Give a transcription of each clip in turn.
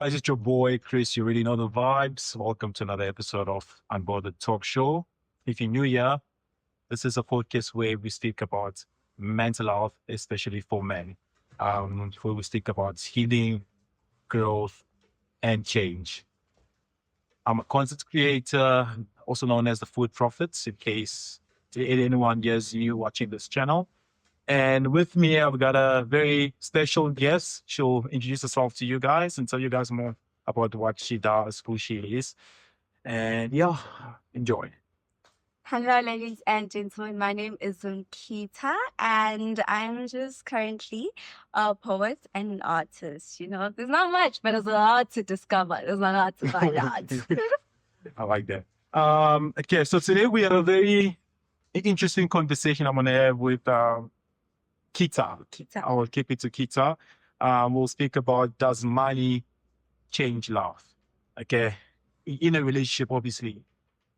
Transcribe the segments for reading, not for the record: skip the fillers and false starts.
This is your boy, Chris. You already know the vibes. Welcome to another episode of Unbothered Talk Show. If you're new here, this is a podcast where we speak about mental health, especially for men. Where we speak about healing, growth, and change. I'm a content creator, also known as the Food Prophets, in case anyone is new watching this channel. And with me, I've got a very special guest. She'll introduce herself to you guys and tell you guys more about what she does, who she is. And yeah, enjoy. Hello, ladies and gentlemen. My name is Nkita, and I'm just currently a poet and an artist. There's not much, but there's a lot to discover. There's a lot to find out. I like that. Okay, so today we have a very interesting conversation I'm going to have with Kita. I will keep it to Kita. We'll speak about, does money change love? Okay, in a relationship, obviously.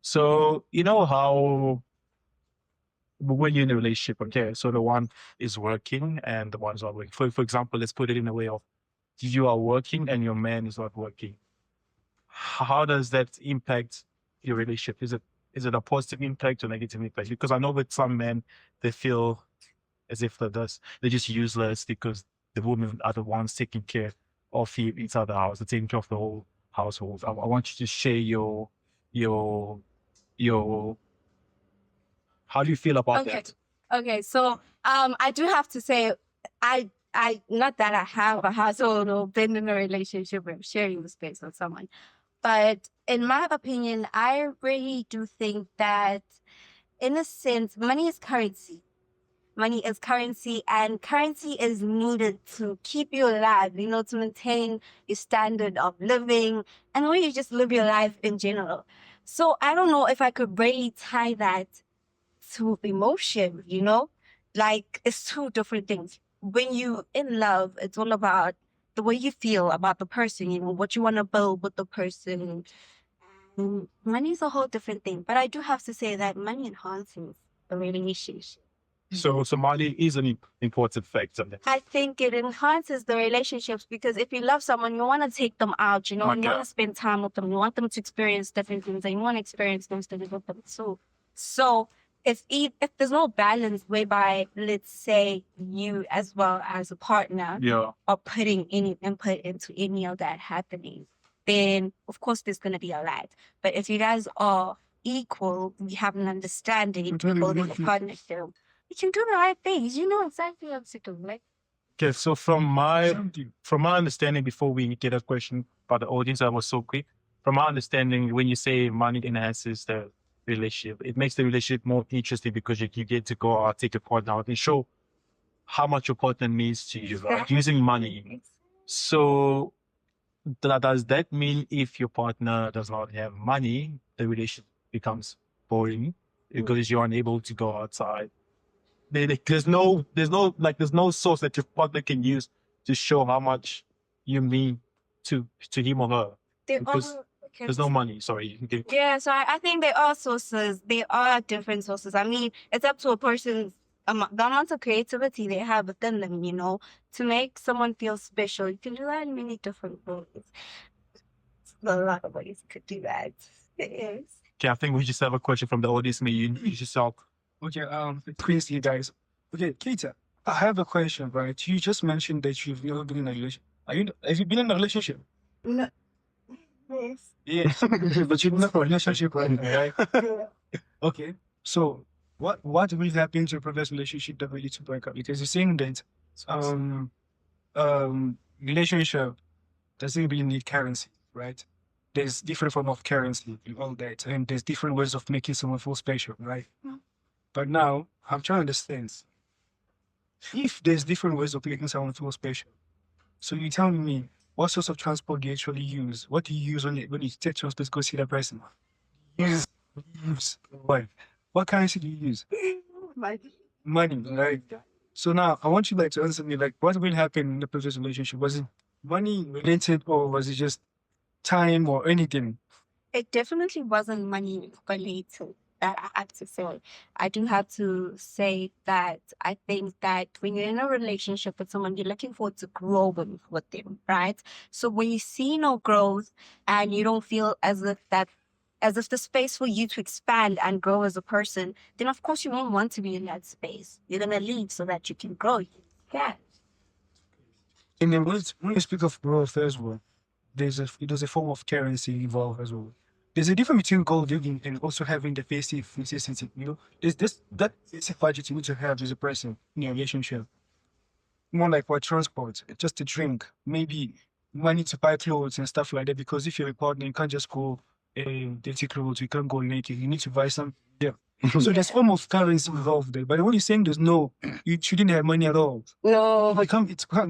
So you know how when you're in a relationship, okay, so the one is working and the one's not working. For example, let's put it in a way of you are working and your man is not working. How does that impact your relationship? Is it a positive impact or negative impact? Because I know with some men they feel as if they're just useless because the women are the ones taking care of inside the house, they're taking care of the whole household. I want you to share your how do you feel about that? Okay. So, I do have to say, I not that I have a household or been in a relationship or sharing the space with someone, but in my opinion, I really do think that, in a sense, money is currency. Money is currency, and currency is needed to keep you alive, to maintain your standard of living and when you just live your life in general. So I don't know if I could really tie that to emotion, like it's two different things. When you in love, it's all about the way you feel about the person, what you want to build with the person. Money is a whole different thing, but I do have to say that money enhances the relationship. So money is an important factor. I think it enhances the relationships because if you love someone, you want to take them out, you want to spend time with them, you want them to experience different things, and you want to experience those things with them too. So if there's no balance whereby, let's say, you as well as a partner are putting any input into any of that happening, then of course there's going to be a lag. But if you guys are equal, you have an understanding, building a partnership, you can do the right things. You know exactly what to do. Okay, so from my understanding, before we get a question about the audience, I was so quick. From my understanding, when you say money enhances the relationship, it makes the relationship more interesting because you get to go out, take your partner out, and show how much your partner means to you, right? Using money. So does that mean if your partner does not have money, the relationship becomes boring because you're unable to go outside? There's no source that your partner can use to show how much you mean to him or her. Because there's no money. Sorry. Yeah, so I think there are sources. There are different sources. I mean, it's up to a person's the amount of creativity they have within them, to make someone feel special. You can do that in many different ways. A lot of ways you could do that. It is. Okay, I think we just have a question from the audience. May you introduce yourself? Okay, please, you guys. Okay, Kita, I have a question, right? You just mentioned that you've never been in a relationship. Have you been in a relationship? No. Yes. Yes, but you're not in a relationship right now, right? Okay, so what will happen to a previous relationship that will lead to break up? Because you're saying that relationship doesn't really need currency, right? There's different form of currency and all that, and there's different ways of making someone feel special, right? But now I'm trying to understand if there's different ways of making someone feel special. So you tell me, what sorts of transport do you actually use? What do you use when you take transport to go see that person? Use what? What currency do you use? Money, right? So now I want you to answer me what will happen in the previous relationship? Was it money related or was it just time or anything? It definitely wasn't money related. that I have to say. I do have to say that I think that when you're in a relationship with someone, you're looking forward to growing with them, right? So when you see no growth and you don't feel as if the space for you to expand and grow as a person, then of course you won't want to be in that space. You're gonna leave so that you can grow. Yeah. And then when you speak of growth as well, there's a form of currency involved as well. There's a difference between goal digging and also having the passive consistency. You know, there's that basic budget you need to have as a person in a relationship. More like for transport, just a drink, maybe money to buy clothes and stuff like that. Because if you're a partner, you can't just go dirty clothes. You can't go naked. You need to buy some. Yeah. So there's form of currency involved there. But when you're saying there's no, you shouldn't have money at all. No. It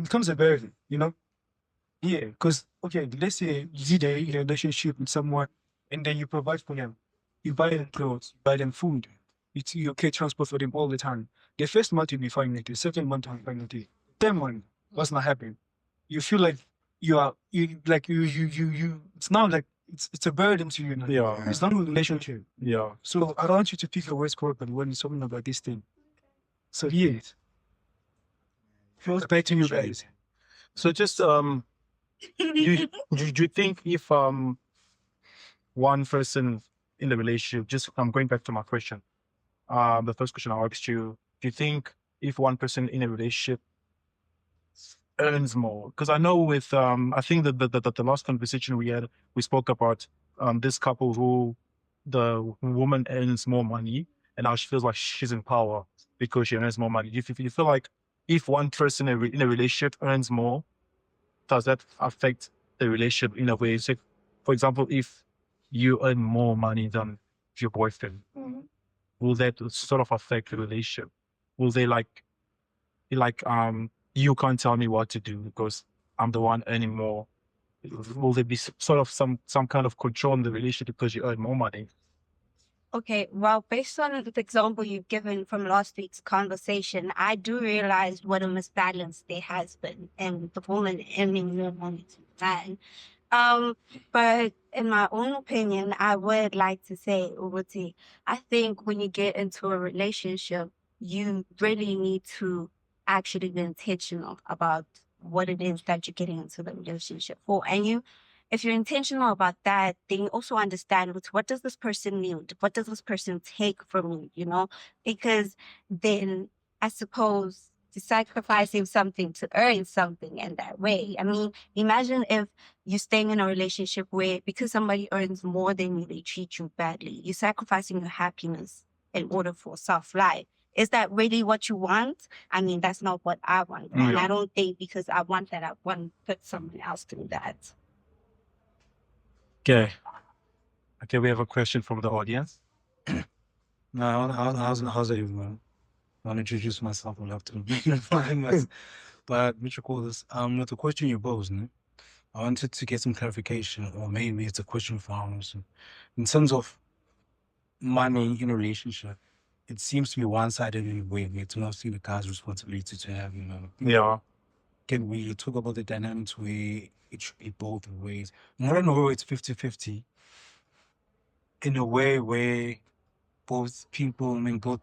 becomes a burden, you know? Yeah, because, okay, let's say you did a relationship with someone and then you provide for them. You buy them clothes, you buy them food. You okay transport for them all the time. The first month you'll be fine with it. Second month you'll be fine with it. Third month, what's not happening? You feel like it's now like it's a burden to you now. Yeah. It's not a relationship. Yeah. So I don't want you to pick your words correctly when you're talking about this thing. So yeah. Feels back to you guys. So just do you think if one person in the relationship, just I'm going back to my question. The first question I asked you, do you think if one person in a relationship earns more? Because I know with I think that the last conversation we had, we spoke about this couple who the woman earns more money and now she feels like she's in power because she earns more money. Do you feel like if one person in a relationship earns more, does that affect the relationship in a way? So, for example, if you earn more money than your boyfriend, will that sort of affect the relationship? Will they like, you can't tell me what to do because I'm the one earning more? Will there be sort of some kind of control in the relationship because you earn more money? Okay, well, based on the example you've given from last week's conversation, I do realize what a misbalance there has been in the woman earning more money to the man. But in my own opinion, I would like to say, Ubuti, I think when you get into a relationship, you really need to actually be intentional about what it is that you're getting into the relationship for. And if you're intentional about that, then you also understand what does this person need? What does this person take from me, you know? Because then I suppose sacrificing something to earn something in that way. I mean, imagine if you're staying in a relationship where because somebody earns more than you, they treat you badly. You're sacrificing your happiness in order for self-life. Is that really what you want? I mean, that's not what I want. And I don't think because I want that, I want to put someone else through that. Okay, we have a question from the audience. No, how's it even? I'll introduce myself. I'll have to. But what you call this? With the question you posed, no? I wanted to get some clarification, or maybe it's a question for Harrison. In terms of money in a relationship, it seems to be one-sided in a way. It's mostly the guy's responsibility to have, you know. Yeah. Can we talk about the dynamics where it should be both ways? Not in a way it's 50-50. In a way where both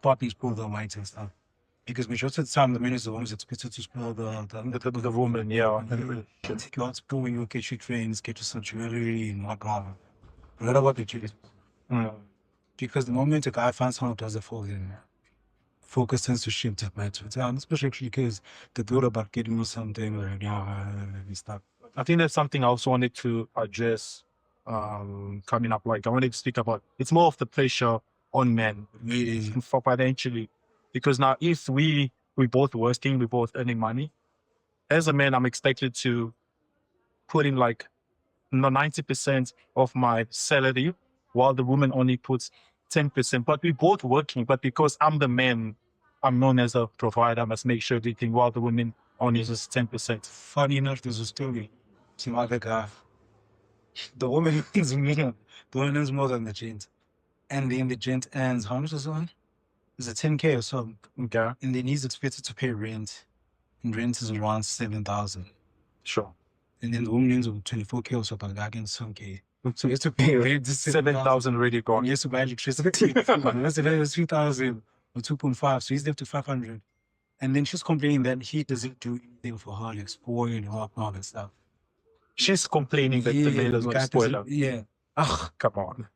parties pull their weight and stuff. Because majority of the time, the man is the one who's expected to spoil The woman, yeah. Take you out to school, you get your trains, get you some jewelry and whatnot. What about the chicks? Because the moment a guy finds someone who does it for him, focus tends to shift to matter. Especially because the thought about getting you something or and stuff. I think that's something I also wanted to address coming up. Like I wanted to speak about, it's more of the pressure on men for financially. Because now if we both working, we both earning money, as a man, I'm expected to put in like 90% of my salary, while the woman only puts 10%. But we both working, but because I'm the man, I'm known as a provider, I must make sure everything, while the woman only uses 10%. Funny enough, there's a story. Some other guy. The woman is more. The woman is more than the gent. And then the gent earns how much is it? Is it 10K or so? Okay. And then he's expected to pay rent. And rent is around 7,000. Sure. And then the woman earns 24K or so, but I get some K. So you have to pay rent, just 7,000 already gone. He has to buy electricity. That's it, 3,000 or 2.5. So he's left to 500. And then she's complaining that he doesn't do anything for her, like spoiling her and all that stuff. She's complaining that the man does not guy spoil her. Yeah. Ah, come on.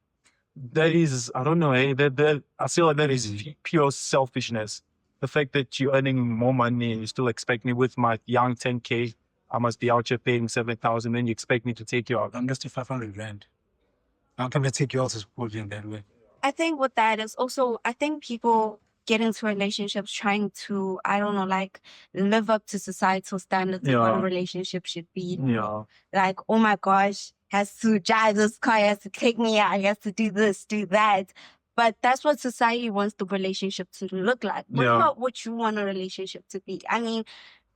That is, I don't know, I feel like that is pure selfishness. The fact that you're earning more money and you still expect me with my young 10K, I must be out here paying 7,000, then you expect me to take you out. I'm just 500 rand. How can I take you out to support you in that way? I think with that is also, I think people get into relationships trying to, I don't know, like live up to societal standards of what Yeah. a relationship should be. Yeah. Like, oh my gosh, has to drive this car, has to take me out, has to do this, do that. But that's what society wants the relationship to look like. What Yeah. about what you want a relationship to be? I mean,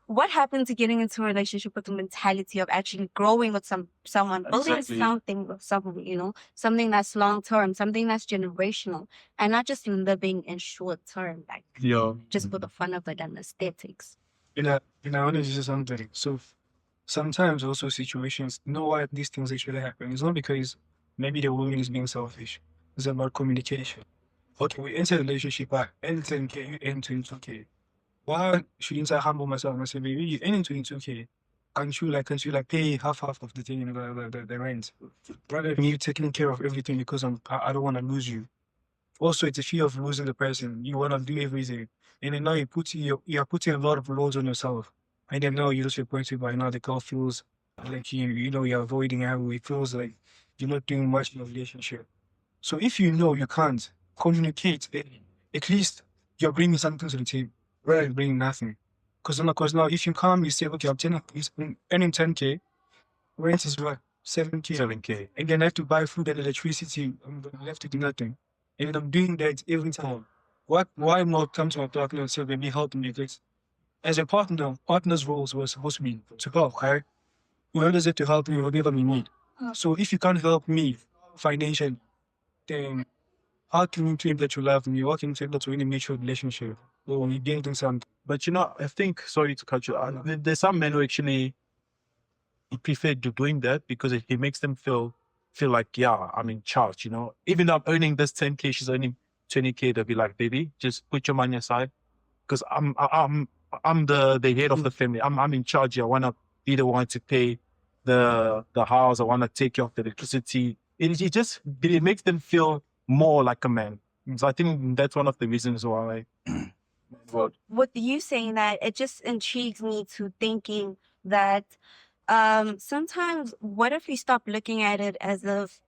what happened to getting into a relationship with the mentality of actually growing with someone, building Exactly. something with someone, you know, something that's long term, something that's generational, and not just living in short term, like Yeah. just for the fun of it and aesthetics. I want to say something. So sometimes also situations, you know why these things actually happen? It's not because maybe the woman is being selfish. It's about communication. Okay, we enter a relationship, I earn 10K, you earn 22K. Why shouldn't I humble myself and say, baby, you earn 22K? Can't you like pay half of the thing, the rent? Rather than you taking care of everything because I don't want to lose you. Also, it's a fear of losing the person. You want to do everything. And then now you're putting a lot of loads on yourself. And then now you're just reported by now the girl feels like you're avoiding her. It feels like you're not doing much in a relationship. So if you know you can't communicate, at least you're bringing something to the table rather than bringing nothing. Because now if you come, you say, okay, I'm earning 10K, rent is what? 7K. 7K. And then I have to buy food and electricity. I'm left to do nothing. And I'm doing that every time. Why not come to my partner and say, baby, help me? Because as a partner, partner's roles were supposed to be to help, right? Whoever is it to help me, whatever we need. So if you can't help me financially, then how can you claim that you love me? How can you claim that we really make sure relationship? Or we gain something? But I think, sorry to cut you out, there's some men who actually prefer doing that because it makes them feel like, yeah, I'm in charge, you know. Even though I'm earning this 10K, she's earning 20K, they'll be like, baby, just put your money aside because I'm the head of the family. I'm in charge. I want to be the one to pay the house. I want to take care of the electricity. It makes them feel more like a man. So I think that's one of the reasons why. With you saying that, it just intrigues me to thinking that sometimes what if we stop looking at it as if,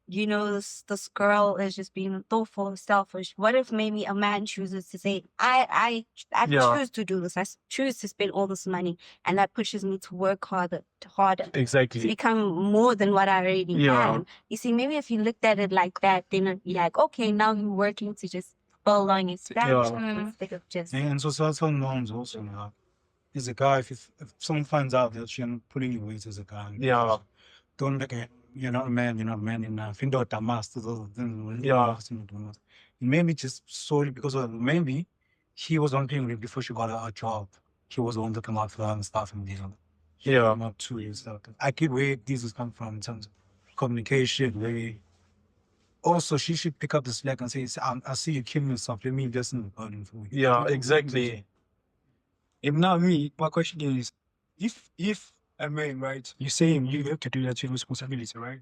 you know, this girl is just being thoughtful, selfish? What if maybe a man chooses to say, I Yeah. choose to do this, I choose to spend all this money, and that pushes me to work harder to Exactly. become more than what I already Yeah. am. You see, maybe if you looked at it like that, then it'd be like, okay, now you're working to just build on your standards instead of just And societal norms also, you know. As a guy, if someone finds out that you're putting your weight as a guy, Yeah. don't make it, you're not a man enough. You don't master those things. Yeah. Maybe just solely because of maybe he was on paying before she got a job. He was the one to come out for her and stuff and Yeah. not 2 years out. I get where these is come from in terms of communication, maybe. Also, she should pick up the slack and say, I see you killing yourself. Let me just burden for you. Yeah, exactly. And now my question is, if a man, right, you say you have to do that, your responsibility, right?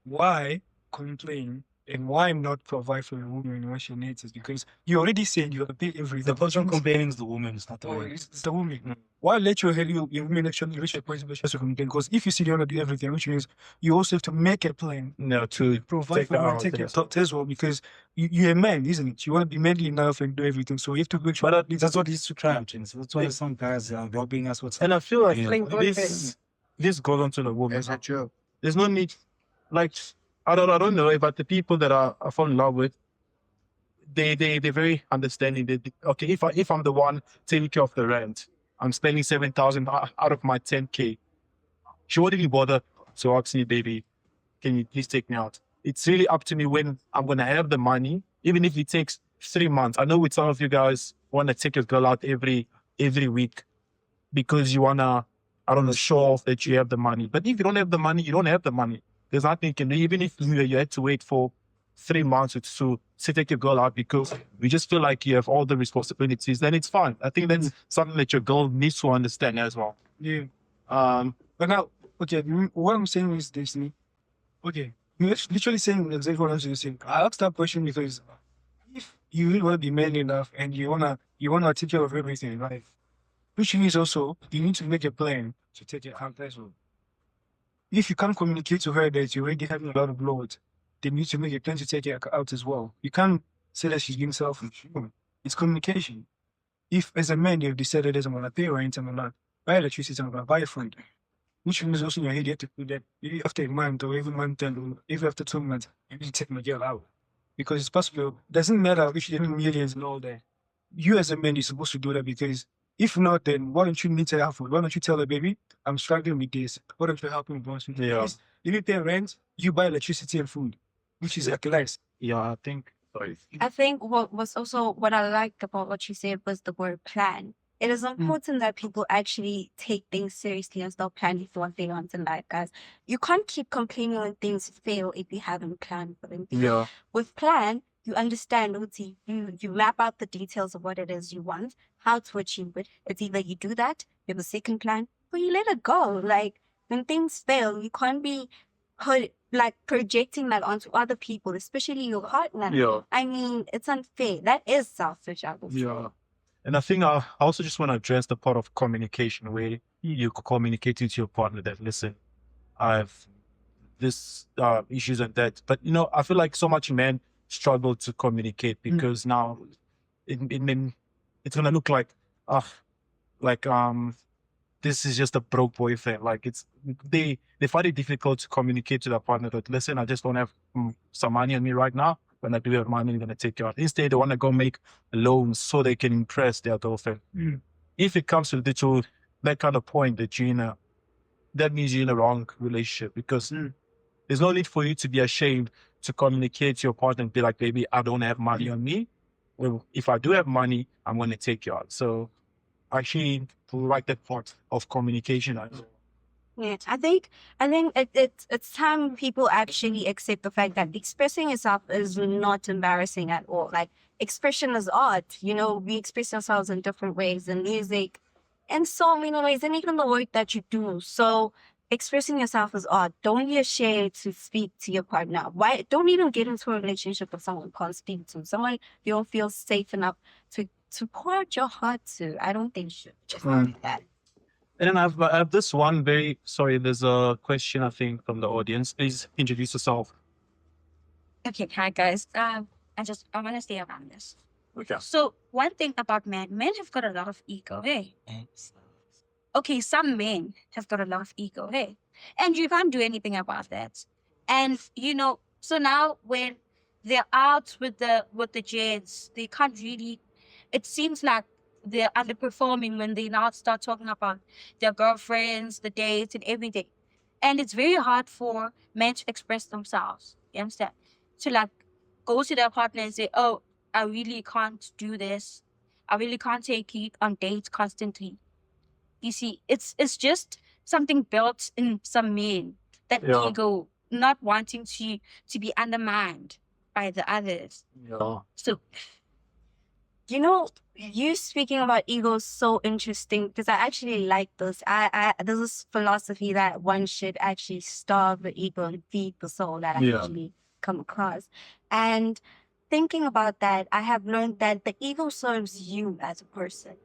Why complain and why not provide for the woman when she needs it? Because you already said you have to pay everything. The person complaining is the woman, it's not the Oh, man. it's the woman. Why let your women actually reach a point where she has to complain? Because if you say you want to do everything, which means you also have to make a plan, No, to provide take for her, her and out, take care yeah. of thoughts as well. Because you're a man, isn't it? You want to be manly enough and do everything. So you have to make sure that That's what he's to try, James. That's why some guys are robbing us with And I feel like Yeah. this goes on to the woman. Is that true? There's no need, like, I don't know, but the people that I fall in love with, they're very understanding. Okay, if I'm the one taking care of the rent, I'm spending 7,000 out of my 10K. She won't even bother to ask me, baby, can you please take me out? It's really up to me when I'm gonna have the money, even if it takes 3 months. I know with some of you guys want to take your girl out every week because you wanna, I don't know, show off that you have the money. But if you don't have the money, you don't have the money. there's nothing you can do. Even if you had to wait for 3 months to take your girl out because we just feel like you have all the responsibilities, then it's fine. I think that's something that your girl needs to understand as well. Yeah. But now, okay, what I'm saying is this. Okay, you're literally saying exactly what I'm saying. I asked that question because if you really want to be man enough and you wanna take care of everything in life, which means also you need to make a plan to take it out as well. If you can't communicate to her that you're already having a lot of load, then you need to make a plan to take it out as well. You can't say that she's being selfish. It's communication. If as a man you've decided that I'm gonna pay rent, I'm gonna buy electricity, I'm gonna buy a phone, which means also in your head you have to do that maybe after a month or every month and even after 2 months, you need to take my girl out. Because it's possible, doesn't matter if you're having millions and all that. You as a man, you're supposed to do that because if not, then why don't you need to help? Why don't you tell her, baby, I'm struggling with this. Why don't you help me with this? Yeah. If you pay rent, you buy electricity and food, which is like less. Yeah, I think. Sorry. I think what I liked about what you said was the word plan. It is important that people actually take things seriously and start planning for what they want in life, guys. You can't keep complaining when things fail if you haven't planned for them. Yeah. With plan, you understand, you map out the details of what it is you want, how to achieve it. It's either you do that, you have a second plan, or you let it go. Like when things fail, you can't be projecting that onto other people, especially your partner. Yeah. I mean, it's unfair. That is selfish, I would say. Yeah. And I think I also just want to address the part of communication where you communicate to your partner that, listen, I have this issues and that. But, I feel like so much men struggle to communicate because now it's going to look like, this is just a broke boyfriend. Like they find it difficult to communicate to their partner that, listen, I just don't have some money on me right now. When I do have money, I'm going to take you out. Instead, they want to go make loans so they can impress their girlfriend. If it comes to that kind of point that means you're in a wrong relationship because there's no need for you to be ashamed to communicate to your partner and be like, baby, I don't have money on me. Well, if I do have money, I'm going to take you out. So I actually like that part of communication. Yeah, I think it's time people actually accept the fact that expressing yourself is not embarrassing at all. Like expression is art. We express ourselves in different ways in music, in so many ways, and even the work that you do. So expressing yourself is art. Don't be ashamed to speak to your partner. Why? Don't even get into a relationship with someone you can't speak to. Someone you don't feel safe enough to pour out your heart to. I don't think you should just do that. And then I have this one there's a question, I think, from the audience. Please introduce yourself. Okay, hi guys. I want to stay around this. Okay. So one thing about men have got a lot of ego, hey? Okay, some men have got a lot of ego, hey? And you can't do anything about that. And so now when they're out with the gents, they can't really, it seems like they're underperforming when they now start talking about their girlfriends, the dates, and everything. And it's very hard for men to express themselves. You understand? To go to their partner and say, oh, I really can't do this. I really can't take you on dates constantly. You see, it's just something built in some men, that ego, not wanting to be undermined by the others. Yeah. So you speaking about ego is so interesting because I actually like this. There's this philosophy that one should actually starve the ego and feed the soul that I actually come across. And thinking about that, I have learned that the ego serves you as a person.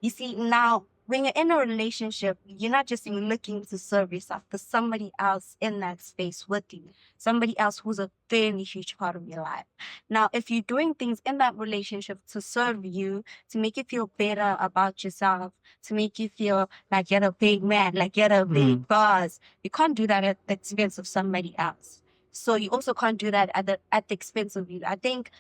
You see, now when you're in a relationship, you're not just looking to serve yourself. There's somebody else in that space with you. Somebody else who's a very huge part of your life. Now, if you're doing things in that relationship to serve you, to make you feel better about yourself, to make you feel like you're a big man, like you're a big boss, you can't do that at the expense of somebody else. So you also can't do that at the expense of you. I think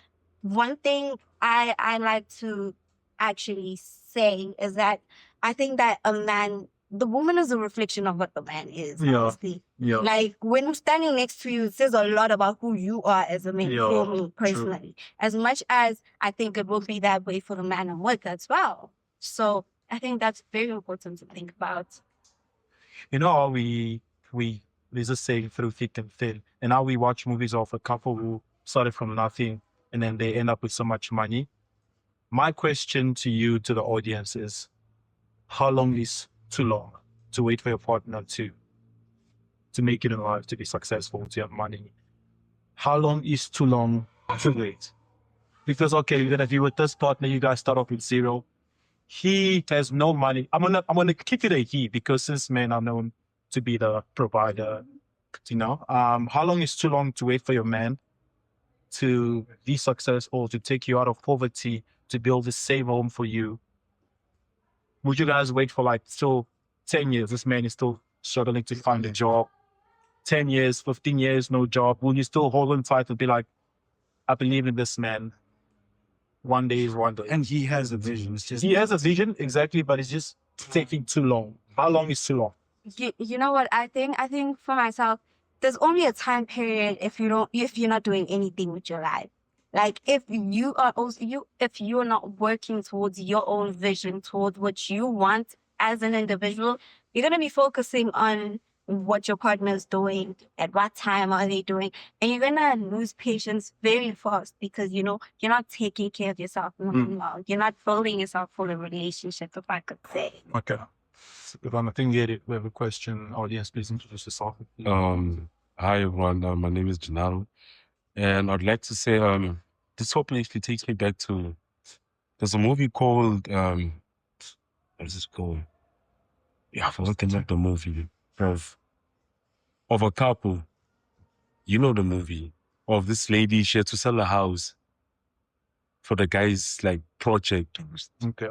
one thing I like to actually say is that I think that the woman is a reflection of what the man is. Honestly. Yeah. Like when I'm standing next to you, it says a lot about who you are as a man for me personally. As much as I think it will be that way for the man I'm with as well. So I think that's very important to think about. How we there's a saying, through thick and thin. And now we watch movies of a couple who started from nothing and then they end up with so much money. My question to you, to the audience, is how long is too long to wait for your partner to make it in life, to be successful, to have money? How long is too long to wait? Because, okay, you're gonna be with this partner, you guys start off with zero. He has no money. I'm gonna kick it a he, because since men are known to be the provider, you know. How long is too long to wait for your man to be successful, to take you out of poverty, to build a safe home for you? Would you guys wait for like still 10 years? This man is still struggling to find a job. 10 years, 15 years, no job. Will you still hold on tight and be like, I believe in this man. One day is one day. And he has a vision. It's just He has a vision, exactly, but it's just taking too long. How long is too long? You know what I think? I think for myself, there's only a time period if you're not doing anything with your life. Like if you're not working towards your own vision, towards what you want as an individual, you're gonna be focusing on what your partner is doing, at what time are they doing, and you're gonna lose patience very fast because you're not taking care of yourself. You're not building yourself for a relationship, if I could say. Okay. If I'm a thing, get it. We have a question. Audience, please introduce yourself. Hi everyone, my name is Gennaro, and I'd like to say this topic actually takes me back to, there's a movie called what is this called? Yeah, I forgot the name of the movie of a couple. You know the movie of this lady. She had to sell a house for the guy's like project. Okay.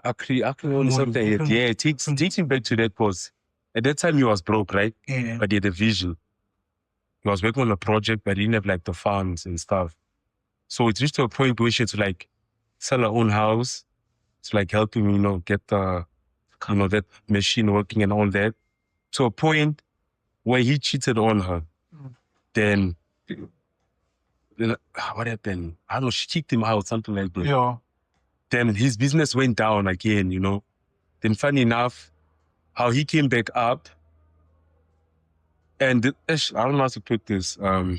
Actually, something. Yeah, it takes him back to that, because at that time he was broke, right? Yeah. But he had a vision. He was working on a project, but he didn't have like the funds and stuff. So it reached to a point where she had to like sell her own house to like help him, get the, that machine working and all that. To a point where he cheated on her. Then what happened? I don't know, she kicked him out, something like that. Yeah. Then his business went down again, Then funny enough, how he came back up, and I don't know how to put this. Get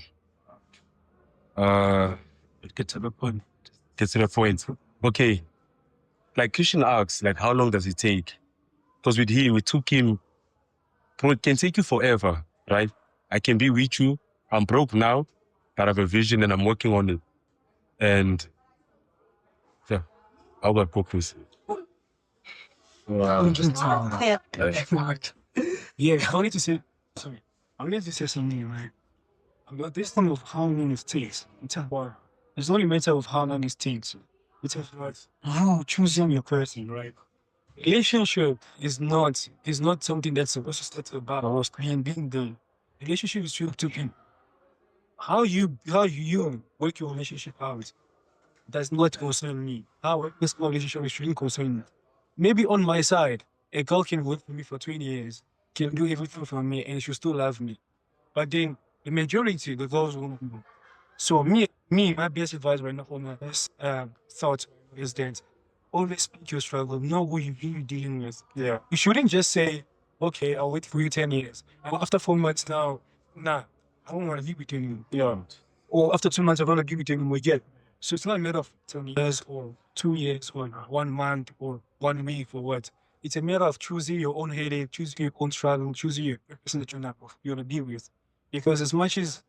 to the point. Get to the point. Okay. Like Christian asks, like, how long does it take? Because with him, it took him, bro, it can take you forever, right? I can be with you. I'm broke now, but I have a vision and I'm working on it. And yeah, how about purpose? Wow. Yeah, I wanted to say, sorry, I wanted to say something, right? About this thing of how long it takes. It's only a matter of how long it takes. It's about how choosing your person, right? Relationship is not something that's supposed to start about us being done. Relationship is two people. How you work your relationship out does not concern me. How this relationship is really concerned me. Maybe on my side, a girl can work for me for 20 years, can do everything for me, and she still love me. But then the majority, the girls won't do. So me, my best advice right now, or my best thought is that always speak your struggle, know who you're really dealing with. Yeah. You shouldn't just say, okay, I'll wait for you 10 years. And after 4 months now, nah, I don't want to be with you. Yeah. Or after 2 months, I don't want to be with you anymore yet. So it's not a matter of 10 years or 2 years or 1 month or 1 week or what. It's a matter of choosing your own headache, choosing your own struggle, choosing your person that you want to be with. Because as much as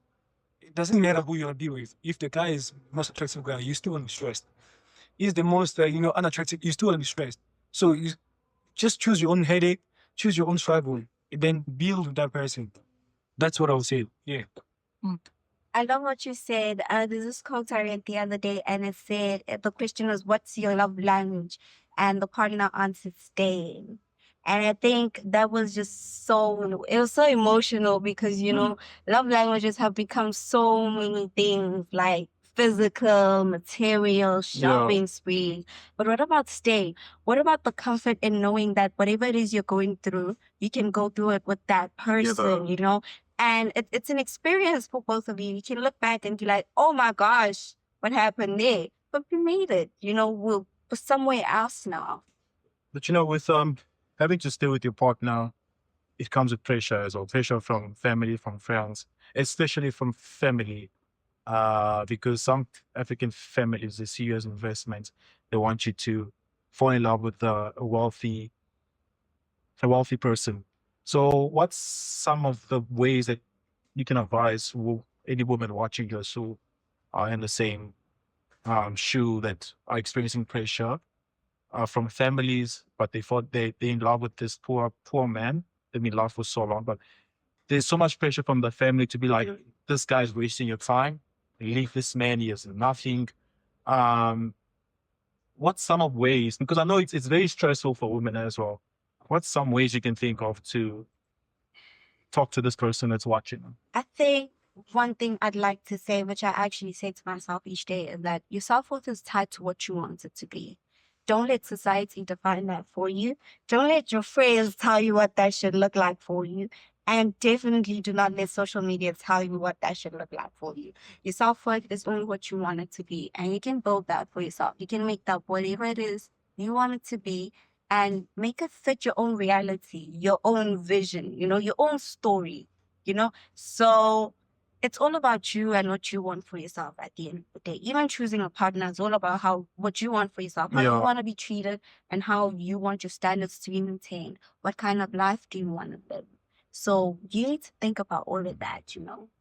it doesn't matter who you want to be with, if the guy is the most attractive guy, you still want to be stressed. He's the most unattractive, you still want to be stressed. So you just choose your own headache, choose your own struggle, and then build with that person. That's what I would say. Yeah. I love what you said. There's this quote I read the other day, and it said, the question was, what's your love language? And the partner answered, staying. And I think that was just it was so emotional because, love languages have become so many things, like physical, material, shopping spree. But what about staying? What about the comfort in knowing that whatever it is you're going through, you can go through it with that person, And it's an experience for both of you. You can look back and be like, oh my gosh, what happened there? But we made it, we're somewhere else now. But with having to stay with your partner, it comes with pressure as well. Pressure from family, from friends, especially from family. Because some African families, they see you as investment. They want you to fall in love with a wealthy person. So what's some of the ways that you can advise any woman watching this who are in the same shoe, that are experiencing pressure from families, but they thought they're in love with this poor man. They've been in love for so long, but there's so much pressure from the family to be like, this guy's wasting your time. Leave this man, he has nothing. What's some of ways, because I know it's very stressful for women as well. What's some ways you can think of to talk to this person that's watching? I think one thing I'd like to say, which I actually say to myself each day, is that your self-worth is tied to what you want it to be. Don't let society define that for you. Don't let your friends tell you what that should look like for you. And definitely do not let social media tell you what that should look like for you. Your self-worth is only what you want it to be. And you can build that for yourself. You can make that whatever it is you want it to be and make it fit your own reality, your own vision, your own story, So it's all about you and what you want for yourself at the end of the day. Even choosing a partner is all about what you want for yourself, how you want to be treated, and how you want your standards to be maintained. What kind of life do you want to live? So you need to think about all of that,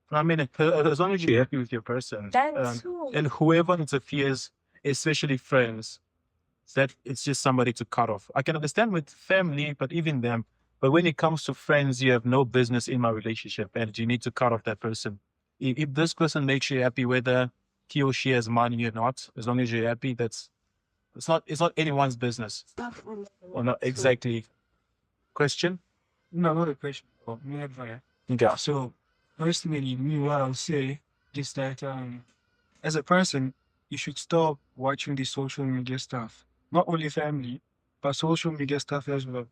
I mean, as long as you're happy with your person, That's true. and whoever interferes, especially friends, that it's just somebody to cut off. I can understand with family, but even them. But when it comes to friends, you have no business in my relationship, and you need to cut off that person. If this person makes you happy, whether he or she has money or not, as long as you're happy, it's not anyone's business. Or not exactly. Question? No, not a question. Oh, me advice. Yeah. So, personally, me, what I'll say is that as a person, you should stop watching the social media stuff. Not only family, but social media stuff as well.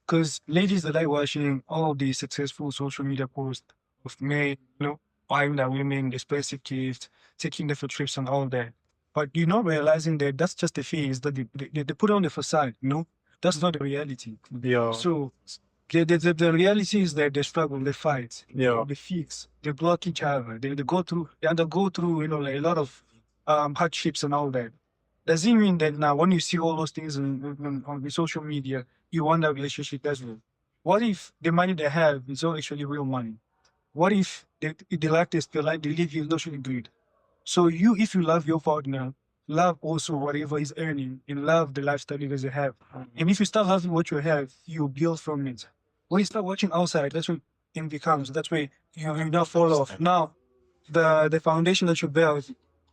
Because ladies that like watching all the successful social media posts of men, buying their women expensive gifts, taking them for trips and all that. But you're not realizing that that's just the phase that they put on the facade, That's not the reality. Yeah. So the reality is that they struggle, they fight, Yeah. they fix, they block each other, they go through, like a lot of hardships and all that. Does it mean that now when you see all those things on the social media, you want that relationship as well? What if the money they have is all actually real money? What if they like this, they live illusory greed? So if you love your partner, love also whatever he's earning, and love the lifestyle you guys have. And if you start loving what you have, you build from it. When you start watching outside, that's when it becomes. That's where you now fall off. Now, the foundation that you build,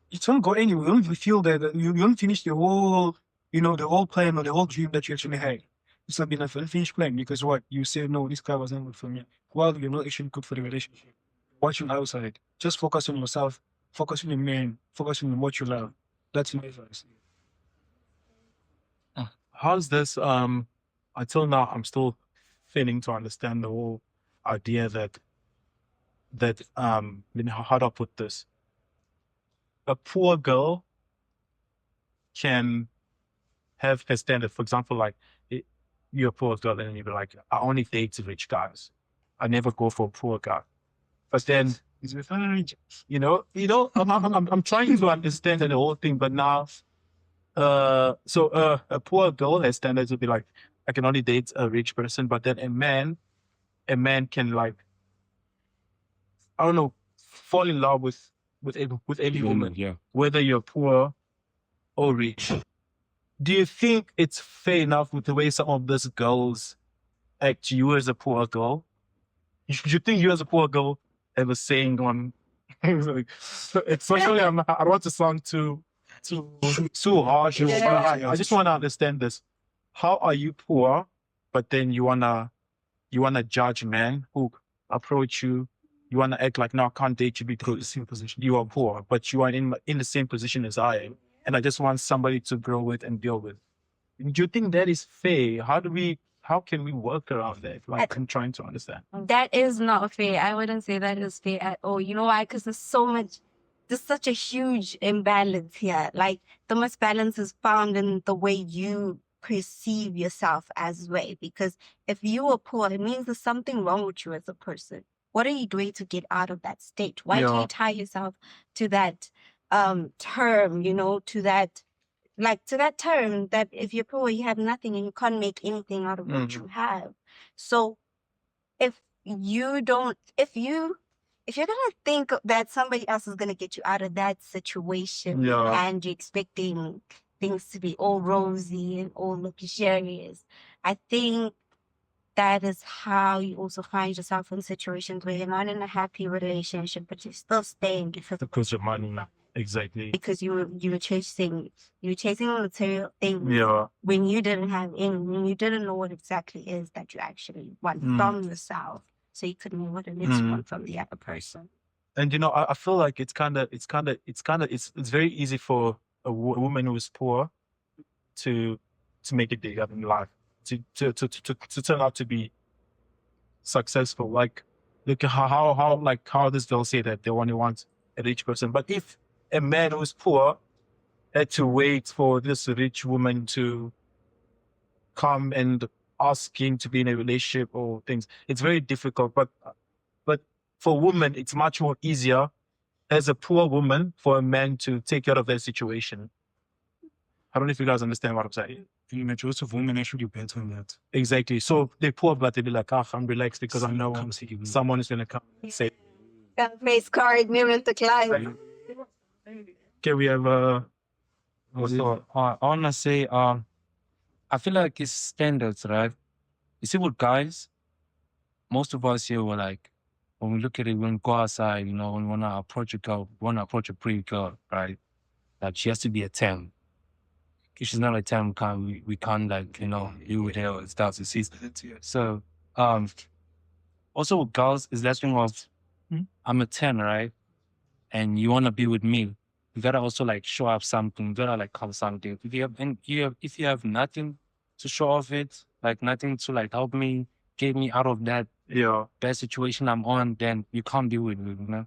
it won't go anywhere. You don't feel that you don't finish the whole, the whole plan or the whole dream that you actually had. It's not been a finished plan because what you say, no, this guy wasn't good for me. Well, you're not actually good for the relationship. Watching outside, just focus on yourself. Focus on your man. Focus on what you love. That's my advice. How's this? Until now, I'm still failing to understand the whole idea that how do I put this? A poor girl can have a standard. For example, like you're a poor girl, and you'll be like, I only date rich guys. I never go for a poor guy. But then, I'm trying to understand the whole thing, but now, so a poor girl has standards to be like, I can only date a rich person, but then a man can, like, I don't know, fall in love with any woman, Yeah. whether you're poor or rich. Do you think it's fair enough with the way some of these girls act you as a poor girl? You think you as a poor girl have a saying on? It's actually, I don't want to sound too harsh. Yeah. I just want to understand this. How are you poor, but then you wanna judge men who approach you? You wanna act like, no, I can't date you because you are poor, but you are in the same position as I am, and I just want somebody to grow with and deal with. Do you think that is fair? How can we work around that? Like, I'm trying to understand. That is not fair. I wouldn't say that is fair at all. You know why? Because there's such a huge imbalance here. Like, the misbalance is found in the way you perceive yourself as well. Because if you are poor, it means there's something wrong with you as a person. What are you doing to get out of that state? Why do Yeah. you tie yourself to that term, to that term that if you're poor, you have nothing and you can't make anything out of what you have. So if you're gonna think that somebody else is gonna get you out of that situation Yeah. and you're expecting things to be all rosy and all luxurious, I think that is how you also find yourself in situations where you're not in a happy relationship, but you're still staying Because of money. Exactly. because you were chasing material things Yeah. when you didn't have any, when you didn't know what exactly is that you actually want from yourself. So you couldn't know what it is you want from the other person. And I feel like it's very easy for a woman who is poor to make it big up in life, to turn out to be successful. Like, look at how this girl say that they only want a rich person. But if a man who's poor had to wait for this rich woman to come and ask him to be in a relationship or things, it's very difficult. But for women, it's much more easier as a poor woman for a man to take care of their situation. I don't know if you guys understand what I'm saying. The majority of women actually bet on that. Exactly. So they're poor, but they be like, I'm relaxed because I know Come see you. someone is going to come and say, Face card, mirror to client. okay, we have So I wanna say, I feel like it's standards, right? You see, with guys, most of us here were like, when we look at it, when we go outside, when we wanna approach a girl, wanna approach a pretty girl, right? Like she has to be a 10. If she's not a 10, we can't be with her and stuff. So, also with girls, is that thing of, I'm a 10, right? And you wanna be with me. You gotta also show up something. You gotta have something. If you have nothing to show off it, nothing to help me, get me out of that bad situation I'm on, then you can't be with me,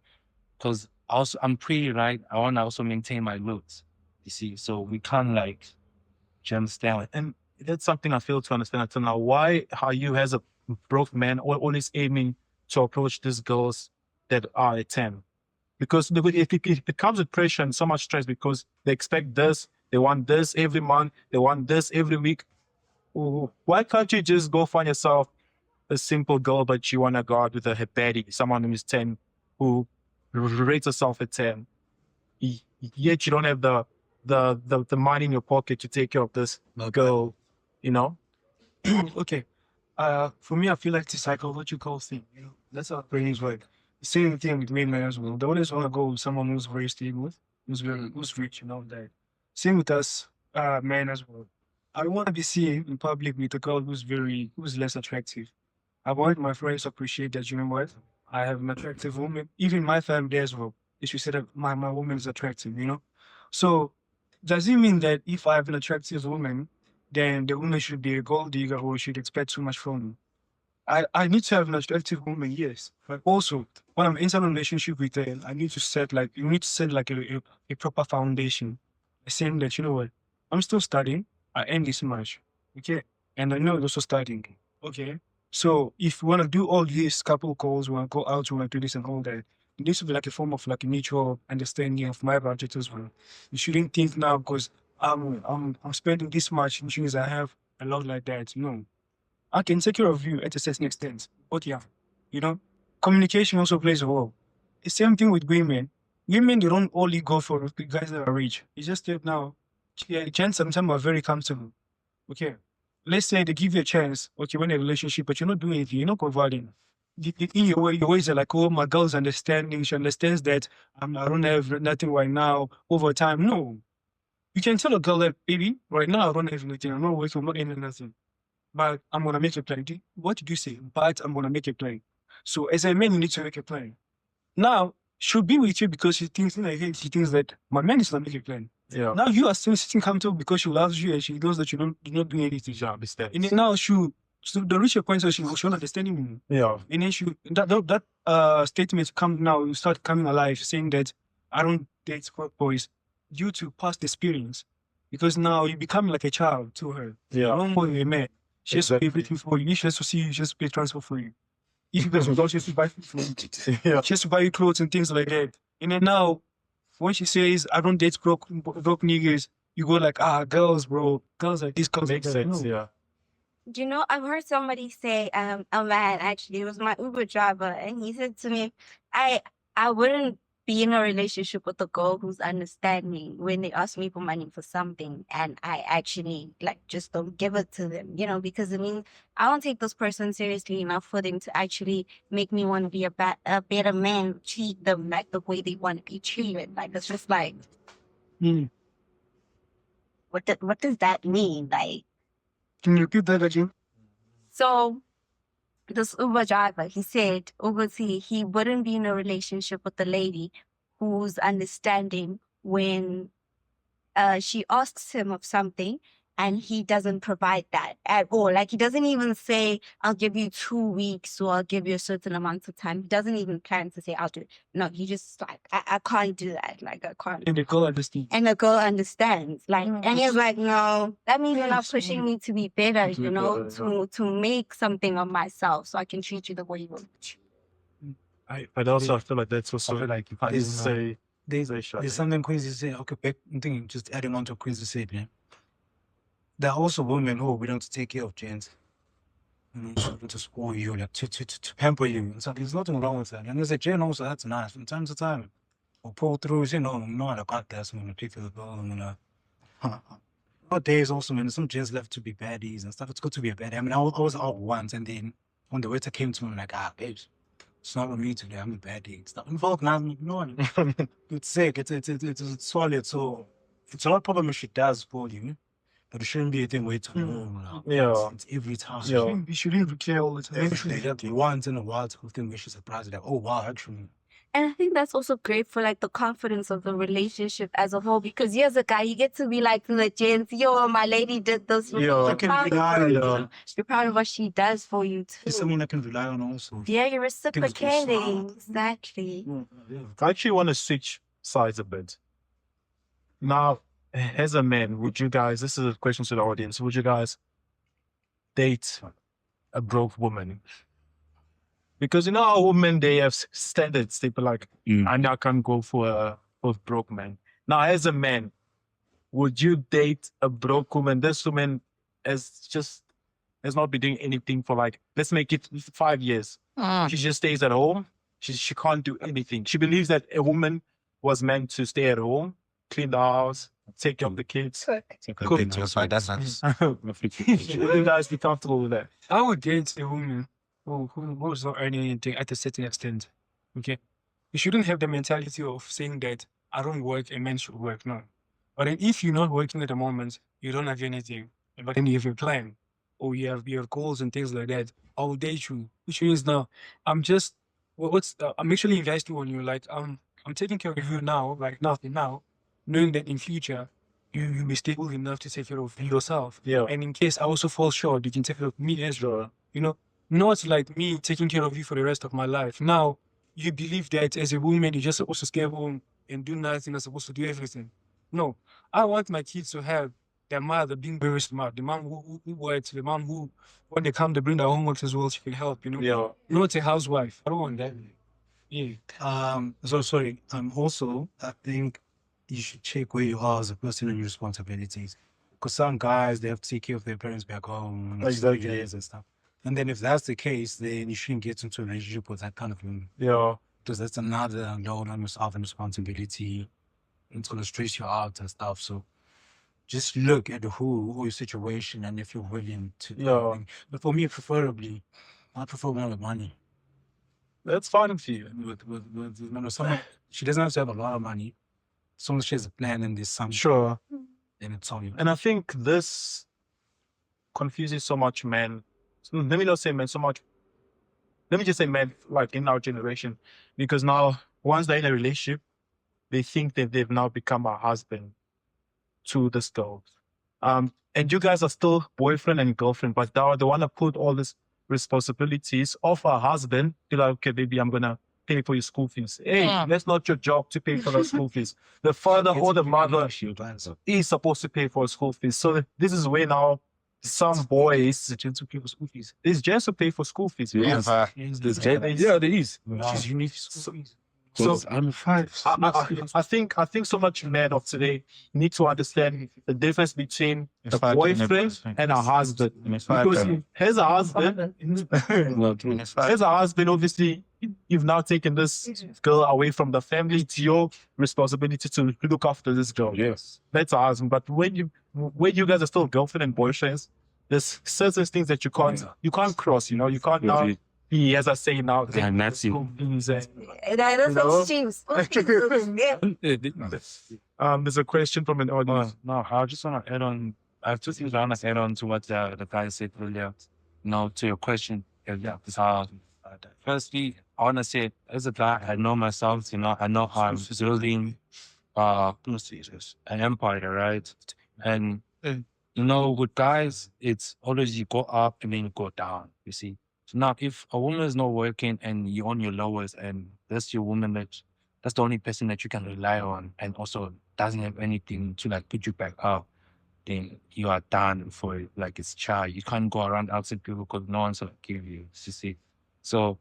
Because I'm pretty, right? I wanna also maintain my looks. You see, so we can't do you understand? and that's something I fail to understand until now. Why are you, as a broke man, always aiming to approach these girls that are a 10? Because it comes with pressure and so much stress because they expect this, they want this every month, they want this every week. Why can't you just go find yourself a simple girl, but you want to go out with a baddie, someone who is 10, who rates herself at 10, yet you don't have the money in your pocket to take care of this girl, Okay. For me, I feel like it's a psychological thing. That's how brains work. Same thing with men as well. They always want to go with someone who's very stable, who's rich, that. Same with us, men as well. I want to be seen in public with a girl who's less attractive. I want my friends to appreciate that, what? I have an attractive woman. Even my family as well. They should say that my woman is attractive, So, does it mean that if I have an attractive woman, then the woman should be a gold digger or should expect too much from me? I need to have an attractive woman, yes. But also, when I'm in a relationship with her, I need to set a proper foundation. Saying that, what? I'm still studying. I earn this much. Okay? And I know you're also studying. Okay? So if we want to do all these couple calls, we want to go out, we want to do this and all that, it needs to be a form of a mutual understanding of my budget as well. You shouldn't think now because I'm spending this much, which means I have a lot like that. No. I can take care of you at a certain extent. But yeah, communication also plays a role. The same thing with women. Women, they don't only go for the guys that are rich. It's just that now, chance sometimes are very comfortable. Okay. Let's say they give you a chance, okay, when a relationship, but you're not doing anything, you're not providing. In your ways are like, oh, my girl's understanding. She understands that I don't have nothing right now. Over time, no. You can tell a girl that, baby, right now I don't have anything. I'm not working, I'm not earning nothing. But I'm going to make a plan. What did you say? But I'm going to make a plan. So as a man, you need to make a plan. Now, she'll be with you because she thinks that my man is not making a plan. Yeah. Now you are still sitting comfortable because she loves you and she knows that you're not doing anything. Yeah, understand. And then now so the reach a point so she'll understand you. Yeah. And then that statement you start coming alive, saying that I don't date fuck boys due to past experience. because now you become like a child to her. Yeah. No more a man. She has to pay Exactly. everything for you. She has to see you. She has to pay transfer for you. If you guys don't, she has to buy food for you. Yeah. She has to buy you clothes and things like that. And then now, when she says, I don't date broke niggas, you go like, girls, bro. Girls like this, girls Makes like that. sense. No. Yeah. You know, I've heard somebody say, a man actually, it was my Uber driver, and he said to me, I wouldn't be in a relationship with a girl who's understanding when they ask me for money for something and I actually like just don't give it to them, you know, because I mean, I don't take this person seriously enough for them to actually make me want to be a better man, treat them like the way they want to be treated. Like, it's just like, Mm. what does that mean? Like, Can you repeat that again? so this Uber driver, he said, obviously, he wouldn't be in a relationship with a lady who's understanding when she asks him of something and he doesn't provide that at all. Like, he doesn't even say, I'll give you 2 weeks or I'll give you a certain amount of time. He doesn't even plan to say, I'll do it. No, he just like, I can't do that. Like, I can't. And the girl understands. And the girl understands. Like, and he's like, no, that means you're not pushing me to be better, you know, to make something of myself so I can treat you the way you want. But also, I feel like that's also like, if I There's, say, There's something Quincy said. Okay, back, I'm thinking, just adding on to what Quincy said, yeah. There are also women who are willing to take care of gents. You know, to spoil you, like to pamper you. And so there's nothing wrong with that. And as a gent also, that's nice. From time to time, we'll pull through, you know, I got this, I'm gonna pick the girl, I'm gonna. Nowadays also, man, some gents left to be baddies and stuff. It's good to be a baddie. I mean, I was out once, and then when the waiter came to me, I'm like, babes, it's not with me today. I'm a baddie. It's not involved now. No, it's sick. It's solid. So it's not a problem if she does spoil you, but it shouldn't be a thing where it's Yeah. it's every time. Yeah. You shouldn't care all the time. Eventually, like once in a while, to thing where she's surprised, like, oh wow, actually. And I think that's also great for like the confidence of the relationship as a whole, because you're as a guy, you get to be like to the gents, yo, my lady did this. Yo, You're I can proud of rely her. on her. You're proud of what she does for you It's too. someone I can rely on also. Yeah, you're Things go reciprocating. south. Exactly. I actually want to switch sides a bit. Now, as a man, would you guys, this is a question to the audience, would you guys date a broke woman? Because you know how women, they have standards. They be like, I now can't go for a broke man. Now, as a man, would you date a broke woman? This woman has not been doing anything for like, let's make it 5 years. She just stays at home. She can't do anything. She believes that a woman was meant to stay at home, clean the house, take care of the kids. Cool. That's nice. Would you guys be comfortable with that? I would date a woman who's not earning anything at a certain extent. Okay? You shouldn't have the mentality of saying that I don't work, a man should work. No. But then if you're not working at the moment, you don't have anything, but then you have a plan, or you have goals and things like that, I will date you. Which means now, I'm actually investing on you. Like, I'm taking care of you now, like nothing now, knowing that in future, you'll be stable enough to take care of yourself. Yeah. And in case I also fall short, you can take care of me as well. You know, not like me taking care of you for the rest of my life. Now, you believe that as a woman, you're just supposed to stay home and do nothing, you're supposed to do everything. No, I want my kids to have their mother being very smart, the mom who works, the mom who, when they come, they bring their homework as well, she can help, you know. Yeah. Not a housewife. I don't want that. Yeah. So sorry. Also, I think you should check where you are as a person and your responsibilities. Because some guys, they have to take care of their parents back home, Exactly. and stuff. And then if that's the case, then you shouldn't get into a relationship with that kind of woman. Yeah. Because that's another load on yourself and responsibility. It's going to stress you out and stuff. So just look at who your situation and if you're willing to. Yeah. But for me, preferably, I prefer one with money. That's fine for you. With you know, someone, she doesn't have to have a lot of money. As long as she has a plan and there's some, Sure. then it's on you. And I think this confuses so much men. Let me not say men so much. Let me just say men, like in our generation, because now once they're in a relationship, they think that they've now become a husband to this girl. And you guys are still boyfriend and girlfriend, but now they want to put all these responsibilities off our husband. Be like, okay, baby, I'm gonna pay for your school fees. Hey, that's not your job to pay for the school fees. The father or the mother is supposed to pay for school fees. So this is where now some boys, The gents who pay for school fees. it's just to pay for school fees. Yes. Yeah, there is. She's unique school fees. So I'm 5. I think so much men of today need to understand the difference between a five boyfriend and a husband. Because as a husband, as a husband, obviously, you've now taken this girl away from the family. It's your responsibility to look after this girl. Yes. That's a husband. But when you guys are still girlfriend and boyfriends, there's certain things that you can't cross. You can't now. He, as I say now, And that's it. There's a question from an audience. No, I just want to add on. I have two things I want to add on to what the guy said earlier. To your question. Firstly, I want to say, as a guy, I know myself. I know how I'm building an empire, right? And with guys, it's always you go up and then you go down. You see. So now, if a woman is not working and you're on your lowest, and that's your woman that's the only person that you can rely on, and also doesn't have anything to like put you back up, then you are done for it. Like it's child. You can't go around outside people because no one's gonna give you. You see. So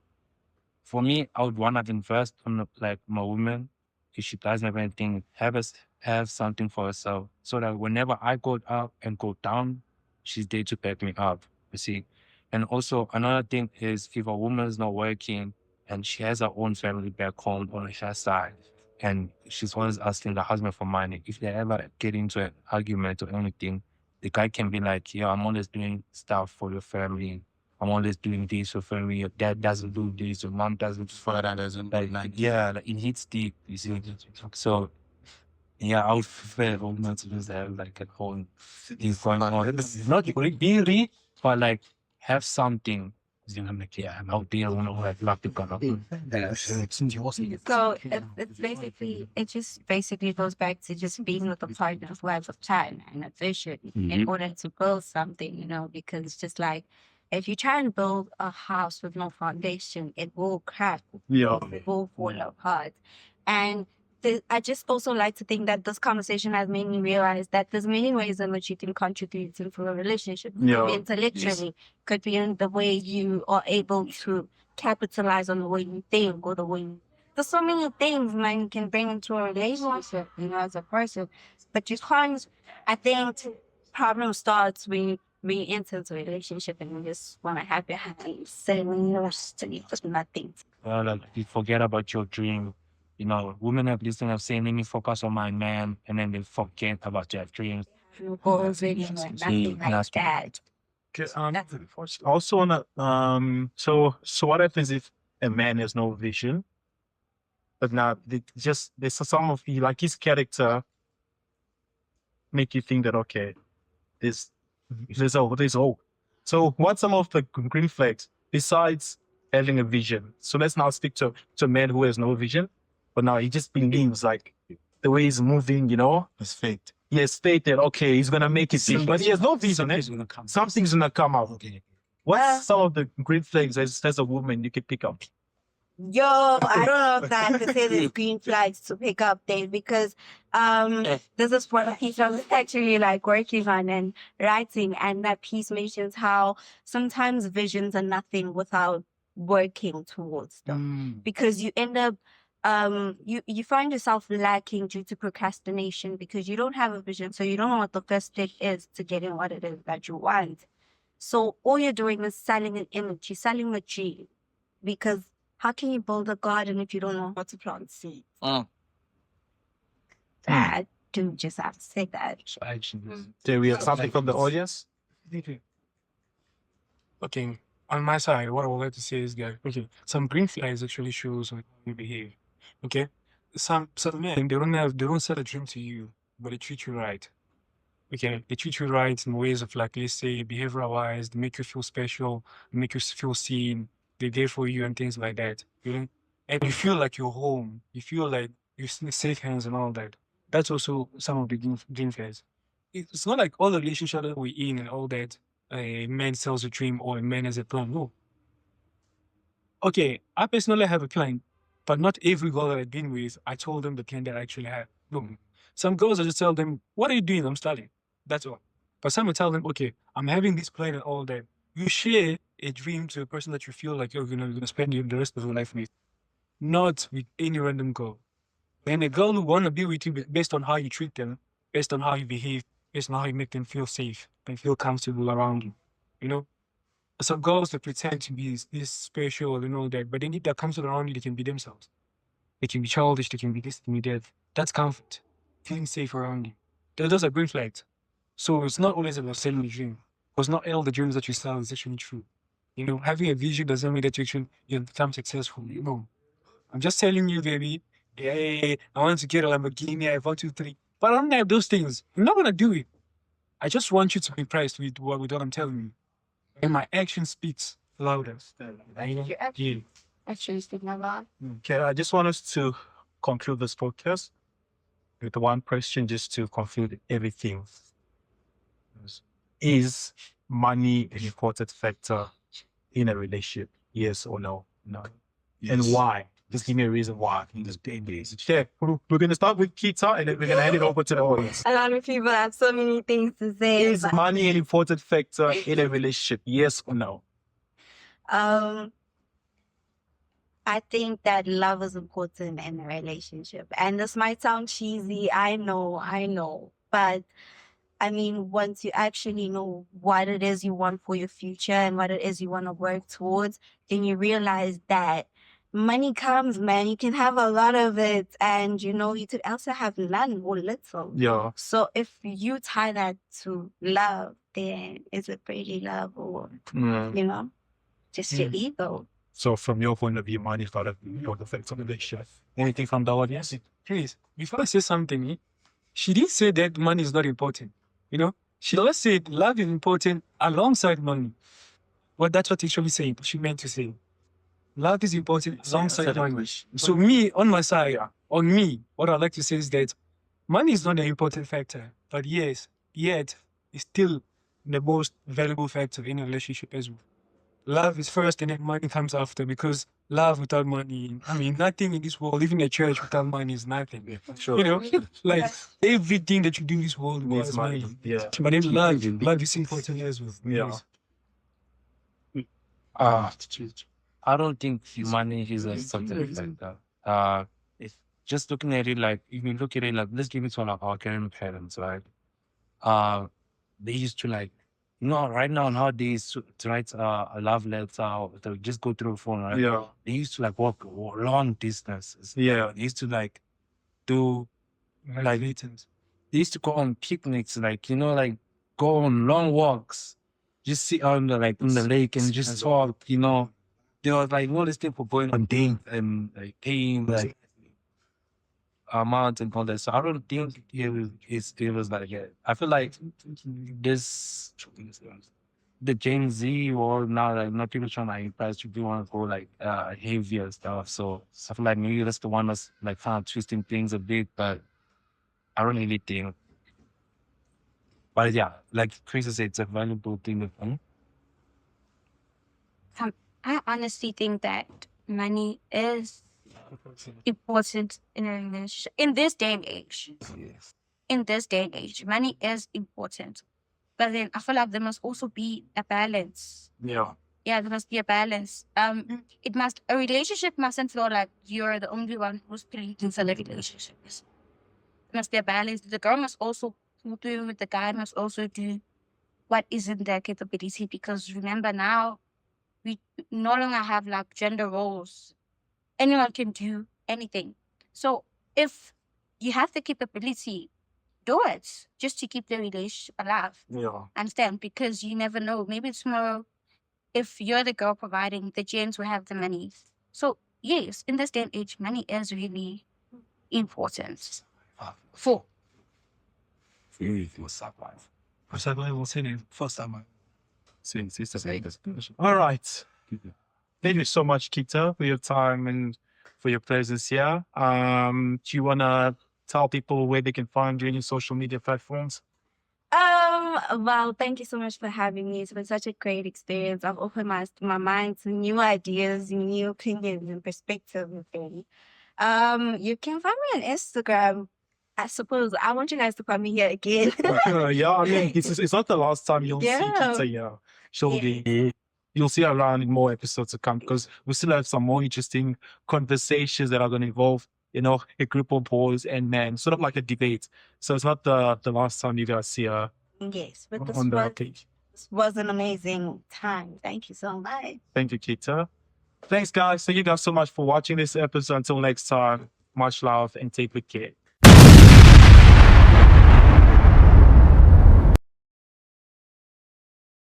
for me, I would want to invest on like my woman. If she doesn't have anything, have something for herself, so that whenever I go up and go down, she's there to back me up. You see. And also another thing is if a woman is not working and she has her own family back home on her side, and she's always asking the husband for money, if they ever get into an argument or anything, the guy can be like, yeah, I'm always doing stuff for your family. I'm always doing this for family. Your dad doesn't do this. Your mom doesn't. Father doesn't. Like it hits deep. You see. So yeah, I would prefer a woman to just have like a whole thing going on. It's not really, but like have something. I'll be a woman who I'd love to come up. So it just basically goes back to just being with a partner who has a plan and a vision in order to build something, because it's just like if you try and build a house with no foundation, it will crack. Yeah. It will fall apart. And I just also like to think that this conversation has made me realize that there's many ways in which you can contribute to a relationship. Yeah. Intellectually, could be in the way you are able to capitalize on the way you think or the way there's so many things man can bring into a relationship, as a person. But you can't, I think problem starts when you enter into a relationship and you just want to have your hands sitting lost and you just nothing. Like you forget about your dream. Women have this thing of saying, let me focus on my man, and then they forget about their dreams. Goals, nothing like that. Also on so what happens if a man has no vision, but now there's some of you, like his character make you think that okay, there's hope. So what's some of the green flags besides having a vision? So let's now speak to a man who has no vision, but now he just believes like the way he's moving, It's fate. he has stated, okay, he's gonna make it big, but he has no vision. Something's gonna come out. Okay. What's some of the green flags as a woman you can pick up? Yo, I don't know if I can say there's green flags to pick up there because there's this one piece I was actually like working on and writing, and that piece mentions how sometimes visions are nothing without working towards them because you end up you find yourself lacking due to procrastination because you don't have a vision, so you don't know what the first step is to getting what it is that you want. So all you're doing is selling an image, you're selling a dream, because how can you build a garden if you don't know how to plant seeds? I do just have to say that. Do we have something from the audience? Okay, on my side, what I would like to say is that some green flags actually shows how you behave. Okay, some men they don't sell a dream to you, but they treat you right. Okay, they treat you right in ways of like, let's say behavioral wise, they make you feel special, make you feel seen, they're there for you and things like that. And you feel like you're home. You feel like you're in safe hands and all that. That's also some of the green flags. It's not like all the relationships that we're in and all that. A man sells a dream or a man has a plan. No. Okay, I personally have a plan. But not every girl that I've been with, I told them the plan that I actually had. No. Some girls, I just tell them, what are you doing? I'm studying. That's all. But some I tell them, okay, I'm having this plan and all that. You share a dream to a person that you feel like you're gonna spend the rest of your life with, not with any random girl. And a girl who wanna be with you based on how you treat them, based on how you behave, based on how you make them feel safe and feel comfortable around you. You know? Some girls that pretend to be this special and all that, but then if they're comfortable around you, they can be themselves. They can be childish, they can be this, they can be that. That's comfort. Feeling safe around you. Those are green flags. So it's not always about selling a dream. Because not all the dreams that you sell is actually true. You know, having a vision doesn't mean that you become successful. You know, I'm just telling you, baby, hey, I want to get a Lamborghini, I have 1, 2, 3. But I don't have those things. I'm not gonna do it. I just want you to be impressed with what I'm telling you. And my action speaks louder. Your action actually speaking a lot. Okay, I just want us to conclude this podcast with one question just to conclude everything. Is money an important factor in a relationship? Yes or no? No. And why? Just give me a reason why. Okay, we're going to start with Kita and then we're going to hand it over to the audience. A lot of people have so many things to say. Is but, money an important factor in a relationship? Yes or no? I think that love is important in a relationship. And this might sound cheesy. I know. But I mean, once you actually know what it is you want for your future and what it is you want to work towards, then you realize that money comes, man. You can have a lot of it, and you could also have none or little. Yeah. So if you tie that to love, then is it really love or just your ego? So from your point of view, money is not an important factor in a relationship. Anything from the audience? Please, before I say something, she didn't say that money is not important. She always said love is important alongside money. Well, that's what actually saying. She meant to say. Love is important alongside money. So me, on my side, what I'd like to say is that money is not an important factor. But yet it's still the most valuable factor in a relationship as well. Love is first and then money comes after, because love without money, nothing in this world, even a church without money is nothing. Yeah, sure. Like everything that you do in this world Needs needs money. money. Yeah. But then love is important as well. Yeah. I don't think money is something like that. It's just looking at it like, if you look at it like, let's give it to our grandparents, right? They used to like, right now nowadays to write a love letter or to just go through the phone, right? Yeah. They used to like walk long distances. Yeah. They used to like do like they used to go on picnics, like go on long walks, just sit on the in the lake and just talk. There was like all this thing for going on dates and like paying like amount and all that. So I don't think it was like that. I feel like the Gen Z or now like not people trying to impress you, want to go like heavier stuff. So I feel like maybe that's the one that's like kind of twisting things a bit, but I don't really think. But yeah, like Chris said, it's a valuable thing. I honestly think that money is important in a relationship. In this day and age. Yes. In this day and age, money is important. But then I feel like there must also be a balance. Yeah. Yeah, there must be a balance. A relationship mustn't feel like you're the only one who's paying for the relationship. There must be a balance. The girl must also do with the guy must also do what is in their capability, because remember now we no longer have like gender roles. Anyone can do anything. So if you have the capability, do it just to keep the relationship alive. Yeah. Understand? Because you never know. Maybe tomorrow, if you're the girl providing, the gents will have the money. So yes, in this day and age, money is really important. All right. Thank you so much, Kita, for your time and for your presence here. Do you want to tell people where they can find you in your social media platforms? Well, thank you so much for having me. It's been such a great experience. I've opened my mind to new ideas, new opinions, and perspectives of things. You can find me on Instagram. I suppose I want you guys to find me here again. Yeah, I mean, it's not the last time you'll see Yeah. Kita. Yeah, she'll be. You'll see her around in more episodes to come because we still have some more interesting conversations that are going to involve, a group of boys and men, sort of like a debate. So it's not the last time you guys see her Yes, but on the page. this was an amazing time. Thank you so much. Thank you, Kita. Thanks, guys. Thank you guys so much for watching this episode. Until next time, much love and take good care.